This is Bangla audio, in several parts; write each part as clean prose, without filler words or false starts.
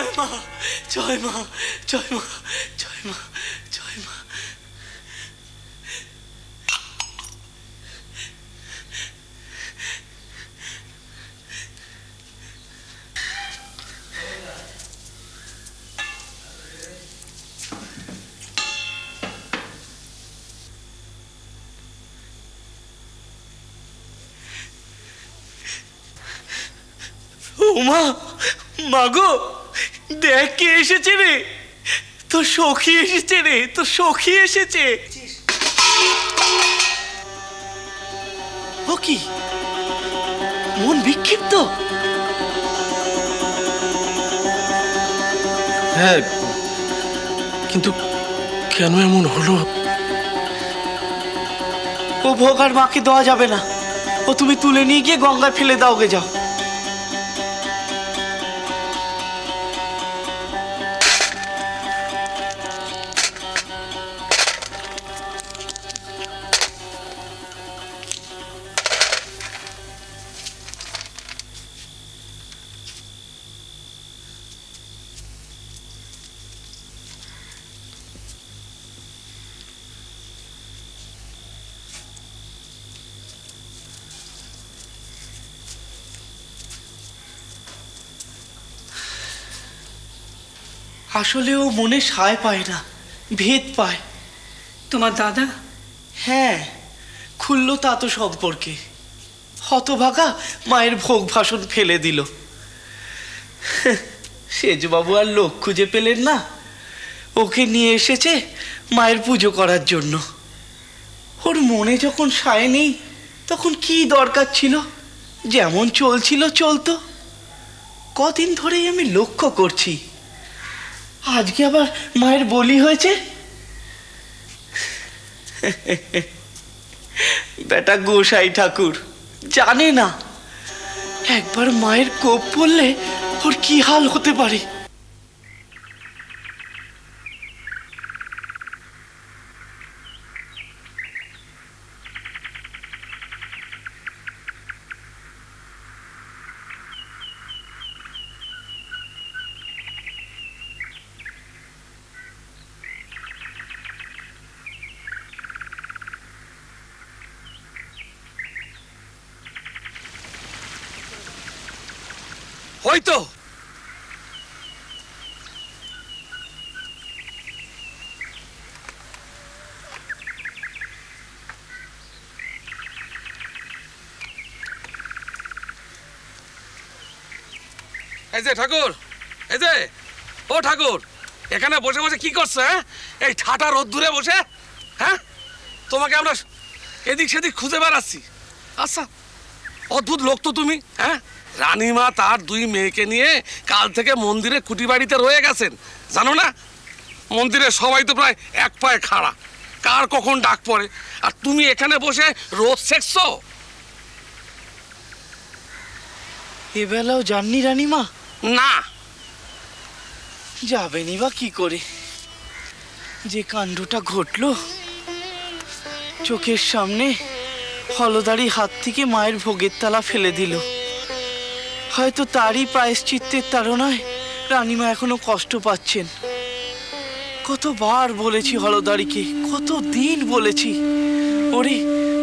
জয় মা, জয় মা, জয় মা, জয় মা, জয় মা। মা, মাগো দেখ কে এসেছে রে, তোর সখী এসেছে রে, তোর সখী এসেছে। ও কি মন বিক্ষিপ্ত? হ্যাঁ, কিন্তু কেন এমন হলো? ও ভোগ আর মাকে দেওয়া যাবে না, ও তুমি তুলে নিয়ে গিয়ে গঙ্গায় ফেলে দাও, গে যাও। আসলে ও মনে সায় পায় না, ভেদ পায়। তোমার দাদা? হ্যাঁ, খুললো তা তো সম্পর্কে। হতভাগা মায়ের ভোগ ভাষণ ফেলে দিল। সেজবাবু আর লোক খুঁজে পেলেন না, ওকে নিয়ে এসেছে মায়ের পুজো করার জন্য। ওর মনে যখন সায় নেই তখন কি দরকার ছিল? যেমন চলছিল চলতো। কদিন ধরেই আমি লক্ষ্য করছি, আজকে আবার মায়ের বলি হয়েছে। বেটা গোসাই ঠাকুর জানে না একবার মায়ের কোপ পড়লে ওর কি হাল হতে পারে। হয়তো এই যে ঠাকুর, এই যে ও ঠাকুর, এখানে বসে বসে কি করছে? এই ঠাটা রোদ্দুরে বসে, হ্যাঁ? তোমাকে আমরা এদিক সেদিক খুঁজে বেড়াচ্ছি। আচ্ছা, অদ্ভুত লোক তো তুমি, হ্যাঁ? রানীমা তার দুই মেয়েকে নিয়ে কাল থেকে মন্দিরে কুটি বাড়িতে রয়ে গেছেন, জানো না? মন্দিরে সবাই তো প্রায় এক পায়ে খাড়া, কার কখন ডাক পড়ে, আর তুমি এখানে বসে রোদ সেকছো। এবেলাও জাননি রানীমা? না, যাবেনি বা কি করে? যে কাণ্ডটা ঘটলো চোখের সামনে, হলদারি হাত থেকে মায়ের ভোগের তালা ফেলে দিল। হয়তো তারই প্রায়শ্চিত্তের তাড়নায় রানীমা এখনো কষ্ট পাচ্ছেন। কতবার বলেছি হলদারিকে, কত দিন বলেছি, ওরে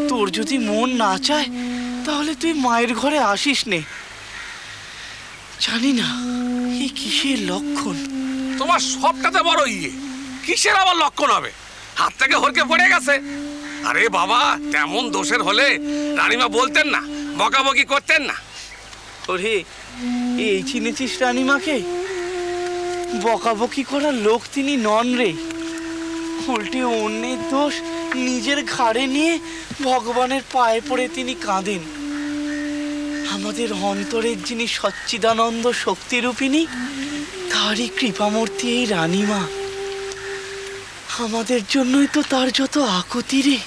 তোর যদি মন না চায় তাহলে তুই মায়ের ঘরে আসিস নে। জানি না এই কিসের লক্ষণ। তোমার সবটাতে বড় ইয়ে, কিসের আবার লক্ষণ হবে? হাত থেকে হরকে পড়ে গেছে। আরে বাবা, তেমন দোষের হলে রানীমা বলতেন না, বকাবকি করতেন না। ওরে এই চিনেছিস রানীমাকে? বকাবকি করার লোক তিনি নন রে। উল্টে অন্যের দোষ নিজের ঘাড়ে নিয়ে ভগবানের পায়ে পড়ে তিনি কাঁদেন। আমাদের অন্তরের যিনি সচ্চিদানন্দ শক্তিরূপিণী, তারই কৃপামূর্তি এই রানীমা। আমাদের জন্যই তো তার যত আকুতি রে।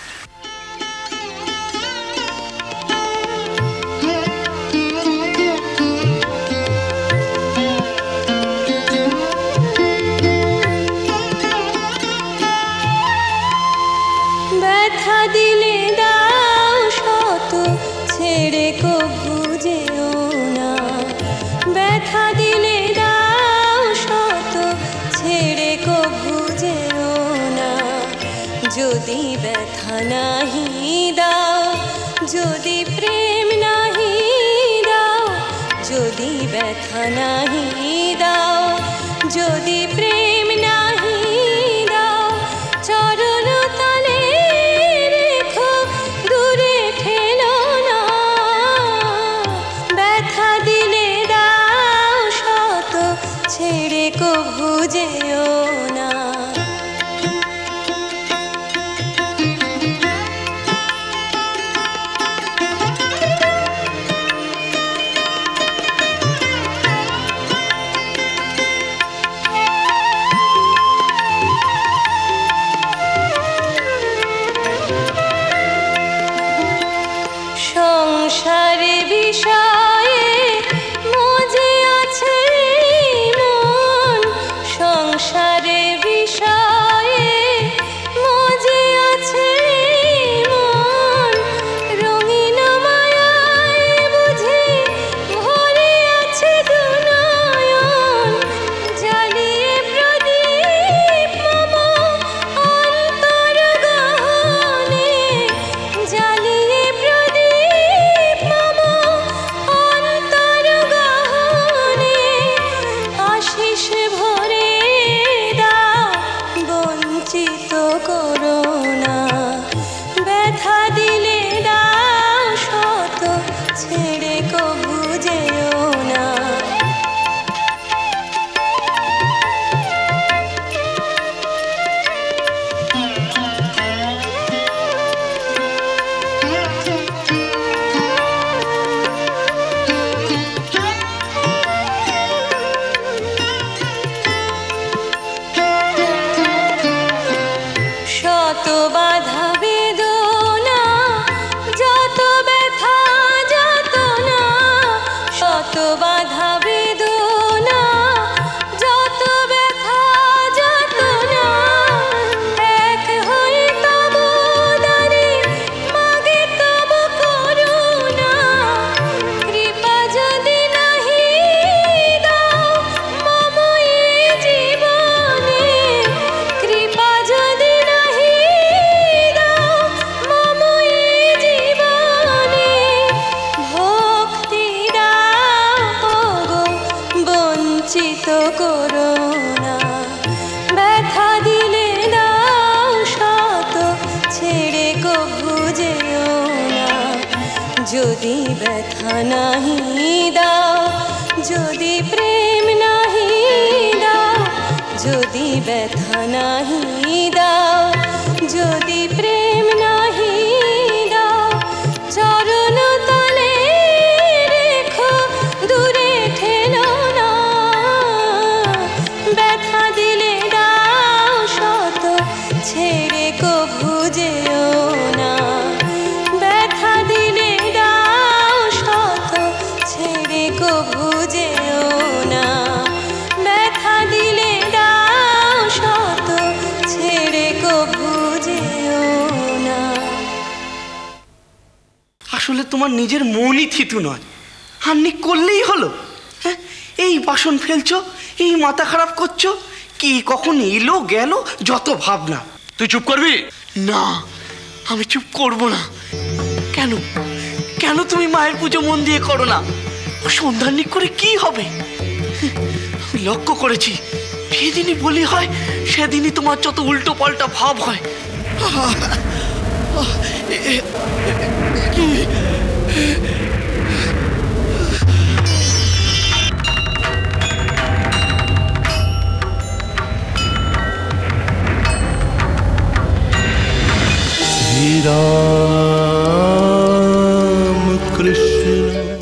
ব্যথা দিলে দাও শত, ছেড়ে কবু যেও না। ব্যথা দিলে দাও নাহি দাও, যদি প্রেম নাহি দাও, যদি ব্যথা নাহি দাও, যদি প্রেম নাহি দাও, চরণ তলে রেখো দূরে ঠেলো না, ব্যথা দিলে দাও শত, ছেড়ে কভু যেও না। সংসারে বিষয়ে মজে আছে মন, সংসারে বিষয়ে মজে আছে মন, রঙিন মায়ায় বুঝি ভরে আছে দু নয়ন, জ্বালিয়ে প্রদীপ মম অন্তর গহনে, জ্বালিয়ে প্রদীপ মম অন্তর গহনে, আশিস ভরে দাও বঞ্চিত করো না, ব্যথা দিলে দাও শত, ছেড়ে কভু যেও না। শত বাধা বেদনা, যত ব্যথা যত না, শত বাধা বেদনা, যত ব্যথা যত না, এক হয়ে তব দ্বারে মাগে তব করুণা, কৃপা যদি নাহি দাও মম এ জীবনে, কৃপা যদি নাহি দাও মম এ জীবনে, ভক্তি দাও গো বঞ্চিত করো না, ব্যথা দিলে দাও শত, ছেড়ে কভু যেও না, যদি ব্যথা নাহি দাও, যদি প্রেম নাহি দাও, যদি ব্যথা নাহি দাও, যদি প্রেম নাহি দাও, চরণ তলে রেখো দূরে ঠেলো না, ব্যথা দিলে দাও শত, ছেড়ে কভু যেও না, ব্যথা দিলে দাও শত, ছেড়ে কভু যেও না, ব্যথা দিলে দাও শত, ছেড়ে কভু যেও না। আসলে তোমার নিজের মনই থিতু নয়, হান্নি করলেই হলো। হ্যাঁ, এই বাসন ফেলছো, এই মাথা খারাপ করছো, কি কখন এলো গেল, যত ভাবনা। তুই চুপ করবি? না, আমি চুপ করব না। কেন কেন তুমি মায়ের পুজো মন দিয়ে করো না? সন্ধ্যান্নিক করে কি হবে? আমি লক্ষ্য করেছি, যেদিনই বলি হয় সেদিনই তোমার যত উল্টো পাল্টা ভাব হয়। श्री राम कृष्ण